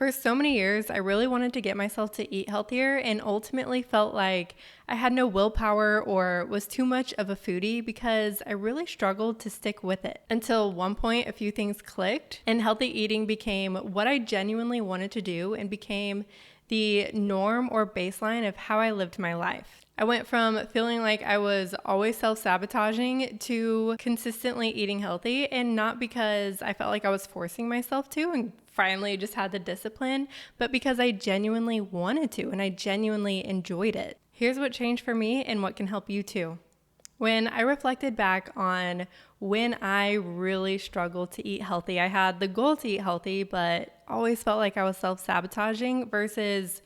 For so many years, I really wanted to get myself to eat healthier and ultimately felt like I had no willpower or was too much of a foodie because I really struggled to stick with it. Until one point, a few things clicked and healthy eating became what I genuinely wanted to do and became the norm or baseline of how I lived my life. I went from feeling like I was always self-sabotaging to consistently eating healthy, and not because I felt like I was forcing myself to and finally just had the discipline, but because I genuinely wanted to and I genuinely enjoyed it. Here's what changed for me and what can help you too. When I reflected back on when I really struggled to eat healthy, I had the goal to eat healthy, but always felt like I was self-sabotaging versus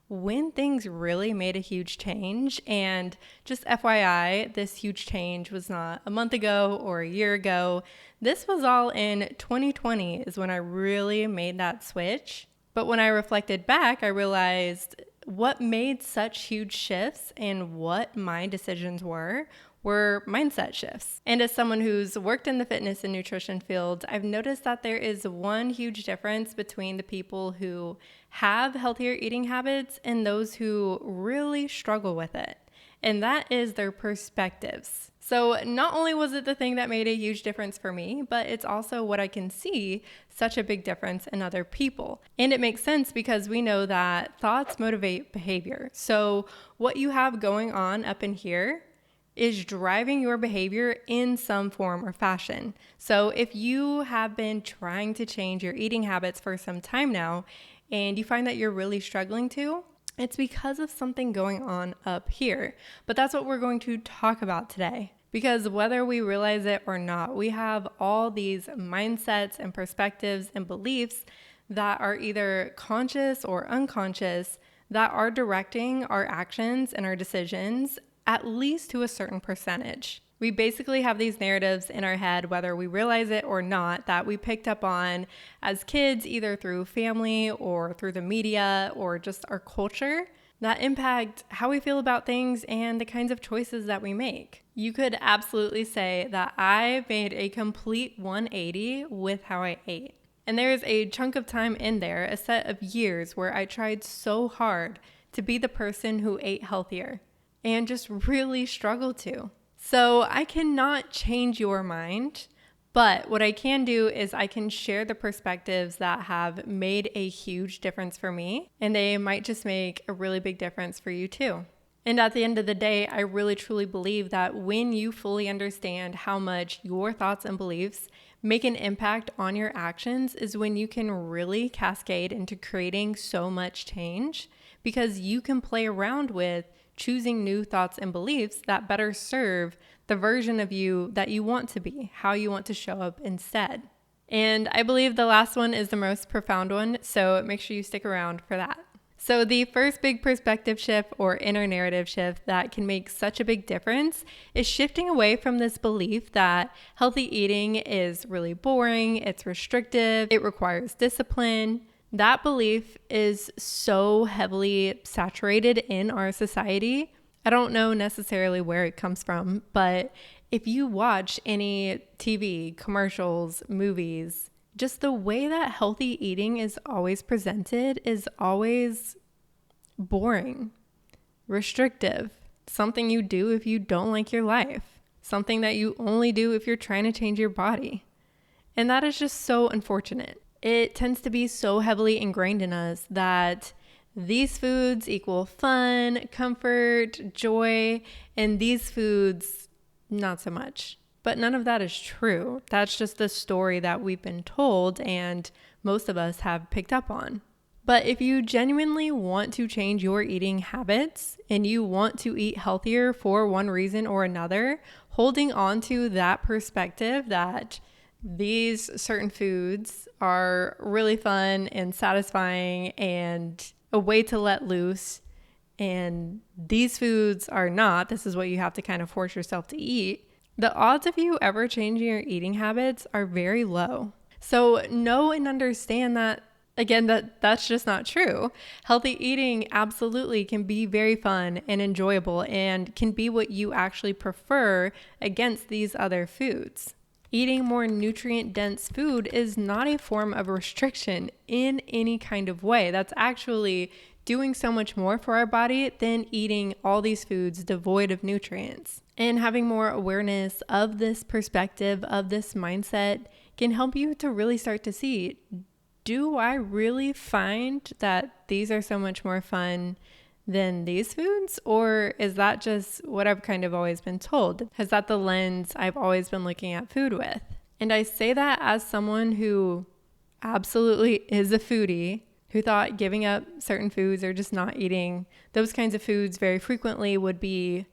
when things really made a huge change. And just FYI, this huge change was not a month ago or a year ago. This was all in 2020 is when I really made that switch. But when I reflected back, I realized what made such huge shifts and what my decisions were mindset shifts. And as someone who's worked in the fitness and nutrition field, I've noticed that there is one huge difference between the people who have healthier eating habits and those who really struggle with it. And that is their perspectives. So not only was it the thing that made a huge difference for me, but it's also what I can see such a big difference in other people. And it makes sense because we know that thoughts motivate behavior. So what you have going on up in here is driving your behavior in some form or fashion. So if you have been trying to change your eating habits for some time now, and you find that you're really struggling to, it's because of something going on up here. But that's what we're going to talk about today. Because whether we realize it or not, we have all these mindsets and perspectives and beliefs that are either conscious or unconscious that are directing our actions and our decisions, at least to a certain percentage. We basically have these narratives in our head, whether we realize it or not, that we picked up on as kids, either through family or through the media or just our culture, that impact how we feel about things and the kinds of choices that we make. You could absolutely say that I made a complete 180 with how I ate. And there is a chunk of time in there, a set of years where I tried so hard to be the person who ate healthier and just really struggled to. So I cannot change your mind, but what I can do is I can share the perspectives that have made a huge difference for me, and they might just make a really big difference for you too. And at the end of the day, I really truly believe that when you fully understand how much your thoughts and beliefs make an impact on your actions is when you can really cascade into creating so much change, because you can play around with choosing new thoughts and beliefs that better serve the version of you that you want to be, how you want to show up instead. And I believe the last one is the most profound one, so make sure you stick around for that. So the first big perspective shift or inner narrative shift that can make such a big difference is shifting away from this belief that healthy eating is really boring, it's restrictive, it requires discipline. That belief is so heavily saturated in our society. I don't know necessarily where it comes from, but if you watch any TV, commercials, movies, just the way that healthy eating is always presented is always boring, restrictive, something you do if you don't like your life, something that you only do if you're trying to change your body. And that is just so unfortunate. It tends to be so heavily ingrained in us that these foods equal fun, comfort, joy, and these foods, not so much. But none of that is true. That's just the story that we've been told and most of us have picked up on. But if you genuinely want to change your eating habits and you want to eat healthier for one reason or another, holding on to that perspective that these certain foods are really fun and satisfying and a way to let loose, and these foods are not, this is what you have to kind of force yourself to eat, the odds of you ever changing your eating habits are very low. So know and understand that, again, that's just not true. Healthy eating absolutely can be very fun and enjoyable and can be what you actually prefer against these other foods. Eating more nutrient dense food is not a form of restriction in any kind of way. That's actually doing so much more for our body than eating all these foods devoid of nutrients. And having more awareness of this perspective, of this mindset, can help you to really start to see, do I really find that these are so much more fun than these foods? Or is that just what I've kind of always been told? Is that the lens I've always been looking at food with? And I say that as someone who absolutely is a foodie, who thought giving up certain foods or just not eating those kinds of foods very frequently would be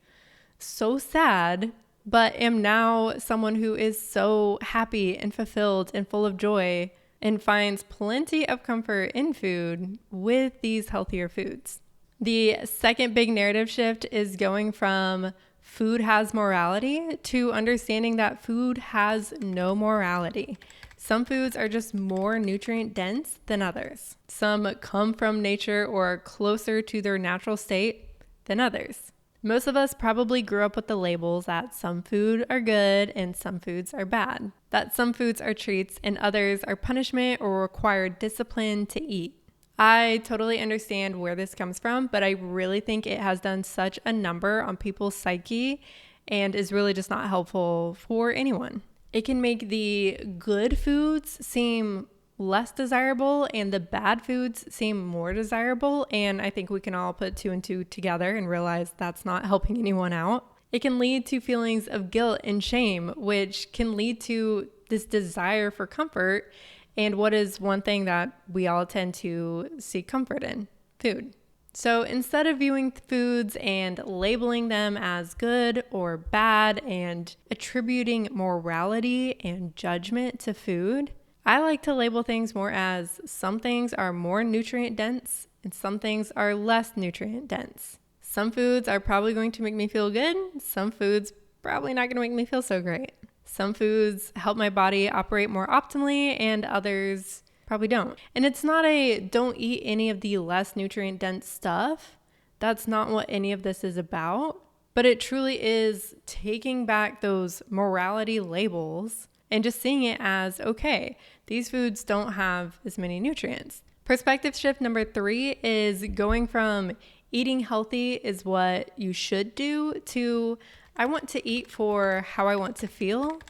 so sad, but am now someone who is so happy and fulfilled and full of joy and finds plenty of comfort in food with these healthier foods. The second big narrative shift is going from food has morality to understanding that food has no morality. Some foods are just more nutrient dense than others. Some come from nature or are closer to their natural state than others. Most of us probably grew up with the labels that some food are good and some foods are bad, that some foods are treats and others are punishment or require discipline to eat. I totally understand where this comes from, but I really think it has done such a number on people's psyche and is really just not helpful for anyone. It can make the good foods seem less desirable and the bad foods seem more desirable. And I think we can all put two and two together and realize that's not helping anyone out. It can lead to feelings of guilt and shame, which can lead to this desire for comfort. And what is one thing that we all tend to seek comfort in? Food. So instead of viewing foods and labeling them as good or bad and attributing morality and judgment to food, I like to label things more as some things are more nutrient dense and some things are less nutrient dense. Some foods are probably going to make me feel good. Some foods probably not going to make me feel so great. Some foods help my body operate more optimally and others probably don't. And it's not a don't eat any of the less nutrient dense stuff. That's not what any of this is about. But it truly is taking back those morality labels and just seeing it as, okay, these foods don't have as many nutrients. Perspective shift number 3 is going from eating healthy is what you should do to I want to eat for how I want to feel.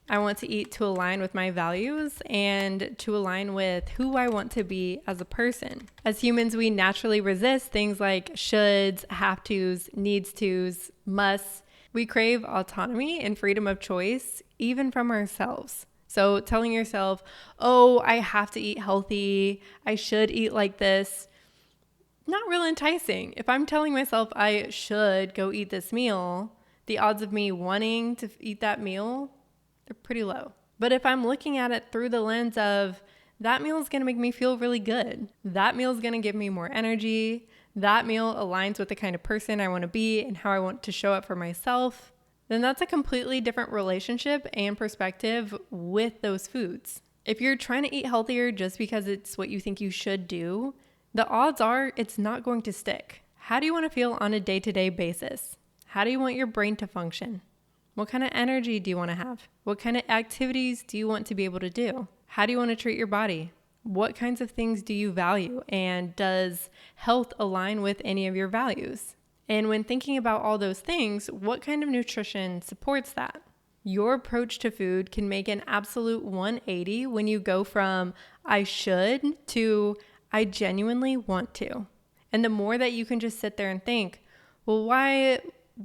I want to eat to align with my values and to align with who I want to be as a person. As humans, we naturally resist things like shoulds, have tos, needs tos, musts. We crave autonomy and freedom of choice, even from ourselves. So telling yourself, oh, I have to eat healthy, I should eat like this, not real enticing. If I'm telling myself I should go eat this meal, the odds of me wanting to eat that meal, they're pretty low. But if I'm looking at it through the lens of that meal is going to make me feel really good, that meal is going to give me more energy, that meal aligns with the kind of person I want to be and how I want to show up for myself, then that's a completely different relationship and perspective with those foods. If you're trying to eat healthier just because it's what you think you should do, the odds are it's not going to stick. How do you want to feel on a day-to-day basis? How do you want your brain to function? What kind of energy do you want to have? What kind of activities do you want to be able to do? How do you want to treat your body? What kinds of things do you value? And does health align with any of your values? And when thinking about all those things, what kind of nutrition supports that? Your approach to food can make an absolute 180 when you go from I should to I genuinely want to. And the more that you can just sit there and think, well, why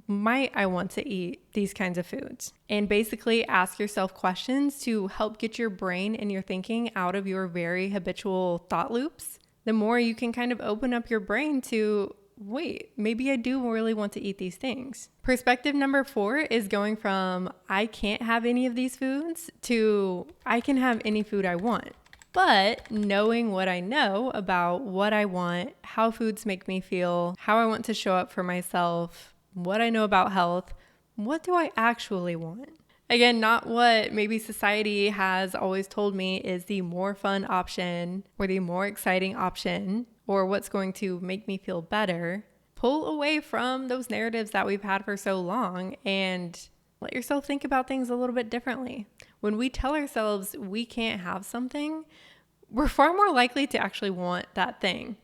might I want to eat these kinds of foods? And basically ask yourself questions to help get your brain and your thinking out of your very habitual thought loops. The more you can kind of open up your brain to, wait, maybe I do really want to eat these things. Perspective number 4 is going from I can't have any of these foods to I can have any food I want. But knowing what I know about what I want, how foods make me feel, how I want to show up for myself, what I know about health, what do I actually want? Again, not what maybe society has always told me is the more fun option or the more exciting option or what's going to make me feel better. Pull away from those narratives that we've had for so long and let yourself think about things a little bit differently. when we tell ourselves we can't have something, we're far more likely to actually want that thing.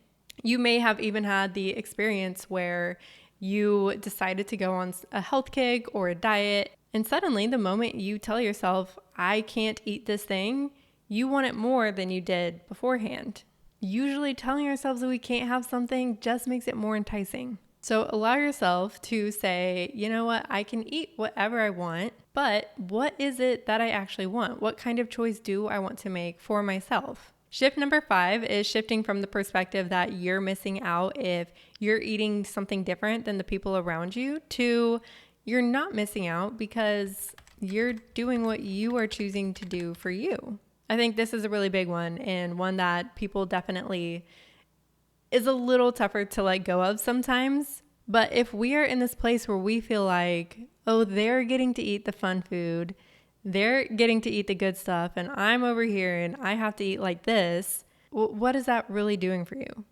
You may have even had the experience where you decided to go on a health kick or a diet, and suddenly the moment you tell yourself, I can't eat this thing, you want it more than you did beforehand. Usually telling ourselves that we can't have something just makes it more enticing. So allow yourself to say, you know what, I can eat whatever I want, but what is it that I actually want? What kind of choice do I want to make for myself? Shift number 5 is shifting from the perspective that you're missing out if you're eating something different than the people around you to you're not missing out because you're doing what you are choosing to do for you. I think this is a really big one, and one that people definitely is a little tougher to let go of sometimes. But if we are in this place where we feel like, oh, they're getting to eat the fun food, they're getting to eat the good stuff, and I'm over here and I have to eat like this, what is that really doing for you?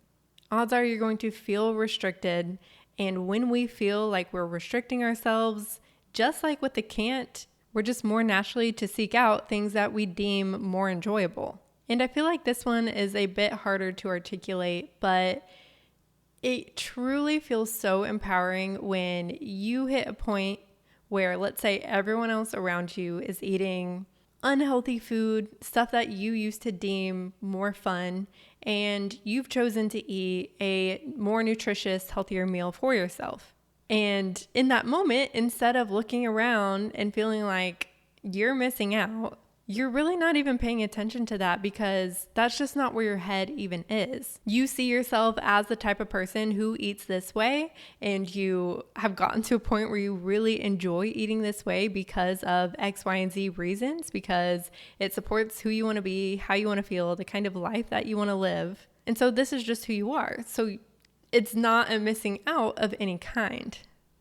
Odds are you're going to feel restricted. And when we feel like we're restricting ourselves, just like with the can't, we're just more naturally to seek out things that we deem more enjoyable. And I feel like this one is a bit harder to articulate, but it truly feels so empowering when you hit a point where, let's say, everyone else around you is eating unhealthy food, stuff that you used to deem more fun, and you've chosen to eat a more nutritious, healthier meal for yourself. And in that moment, instead of looking around and feeling like you're missing out, you're really not even paying attention to that because that's just not where your head even is. You see yourself as the type of person who eats this way, and you have gotten to a point where you really enjoy eating this way because of X, Y, and Z reasons, because it supports who you want to be, how you want to feel, the kind of life that you want to live. And so this is just who you are. So it's not a missing out of any kind.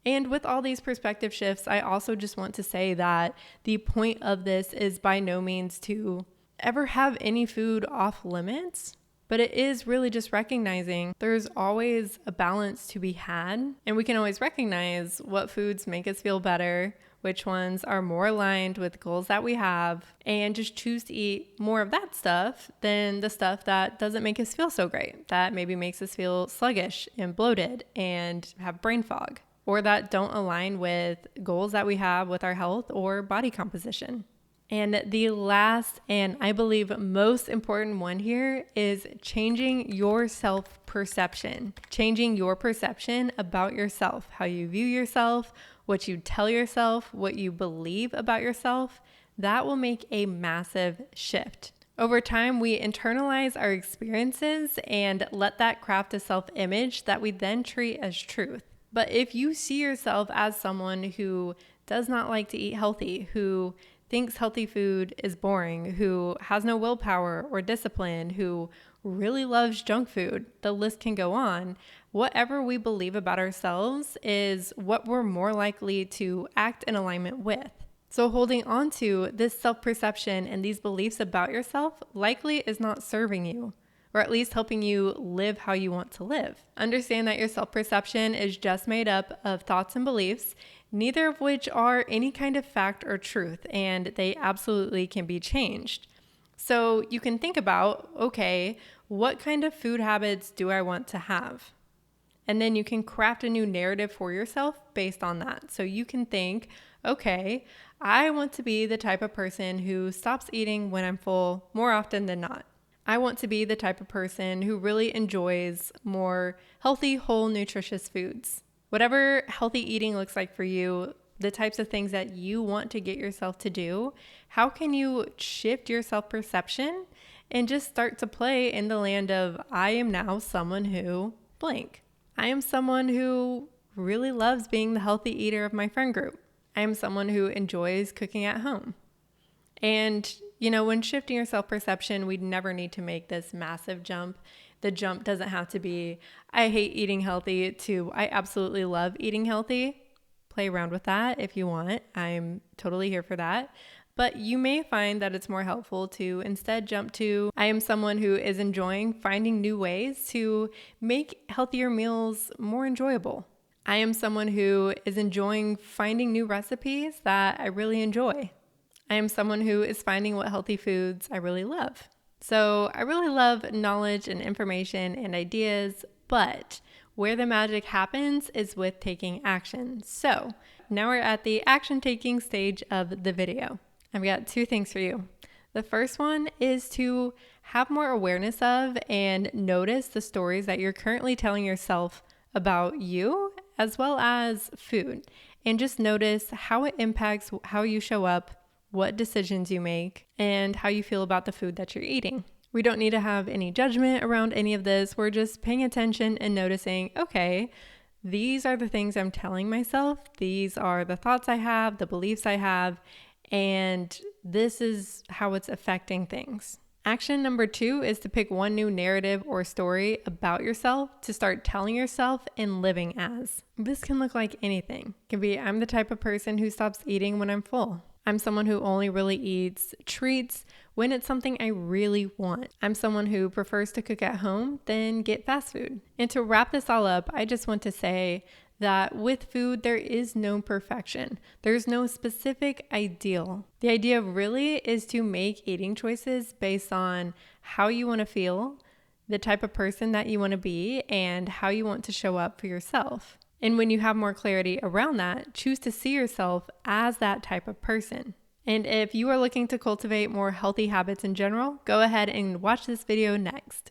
And with all these perspective shifts, I also just want to say that the point of this is by no means to ever have any food off limits, but it is really just recognizing there's always a balance to be had, and we can always recognize what foods make us feel better, which ones are more aligned with goals that we have, and just choose to eat more of that stuff than the stuff that doesn't make us feel so great, that maybe makes us feel sluggish and bloated and have brain fog, or that don't align with goals that we have with our health or body composition. And the last, and I believe most important one here, is changing your self-perception. Changing your perception about yourself, how you view yourself, what you tell yourself, what you believe about yourself. That will make a massive shift. Over time, we internalize our experiences and let that craft a self-image that we then treat as truth. But if you see yourself as someone who does not like to eat healthy, who thinks healthy food is boring, who has no willpower or discipline, who really loves junk food, the list can go on. Whatever we believe about ourselves is what we're more likely to act in alignment with. So holding on to this self-perception and these beliefs about yourself likely is not serving you, or at least helping you live how you want to live. Understand that your self-perception is just made up of thoughts and beliefs, neither of which are any kind of fact or truth, and they absolutely can be changed. So you can think about, okay, what kind of food habits do I want to have? And then you can craft a new narrative for yourself based on that. So you can think, okay, I want to be the type of person who stops eating when I'm full more often than not. I want to be the type of person who really enjoys more healthy, whole, nutritious foods. Whatever healthy eating looks like for you, the types of things that you want to get yourself to do, how can you shift your self-perception and just start to play in the land of, I am now someone who blank. I am someone who really loves being the healthy eater of my friend group. I am someone who enjoys cooking at home. And, when shifting your self-perception, we never need to make this massive jump. The jump doesn't have to be, I hate eating healthy, to I absolutely love eating healthy. Play around with that if you want. I'm totally here for that. But you may find that it's more helpful to instead jump to, I am someone who is enjoying finding new ways to make healthier meals more enjoyable. I am someone who is enjoying finding new recipes that I really enjoy. I am someone who is finding what healthy foods I really love. So I really love knowledge and information and ideas, but where the magic happens is with taking action. So now we're at the action taking stage of the video. I've got 2 things for you. The first one is to have more awareness of and notice the stories that you're currently telling yourself about you as well as food. And just notice how it impacts how you show up, what decisions you make, and how you feel about the food that you're eating. We don't need to have any judgment around any of this. We're just paying attention and noticing, okay, these are the things I'm telling myself. These are the thoughts I have, the beliefs I have, and this is how it's affecting things. Action number 2 is to pick one new narrative or story about yourself to start telling yourself and living as. This can look like anything. It can be, I'm the type of person who stops eating when I'm full. I'm someone who only really eats treats when it's something I really want. I'm someone who prefers to cook at home than get fast food. And to wrap this all up, I just want to say that with food, there is no perfection. There's no specific ideal. The idea really is to make eating choices based on how you want to feel, the type of person that you want to be, and how you want to show up for yourself. And when you have more clarity around that, choose to see yourself as that type of person. And if you are looking to cultivate more healthy habits in general, go ahead and watch this video next.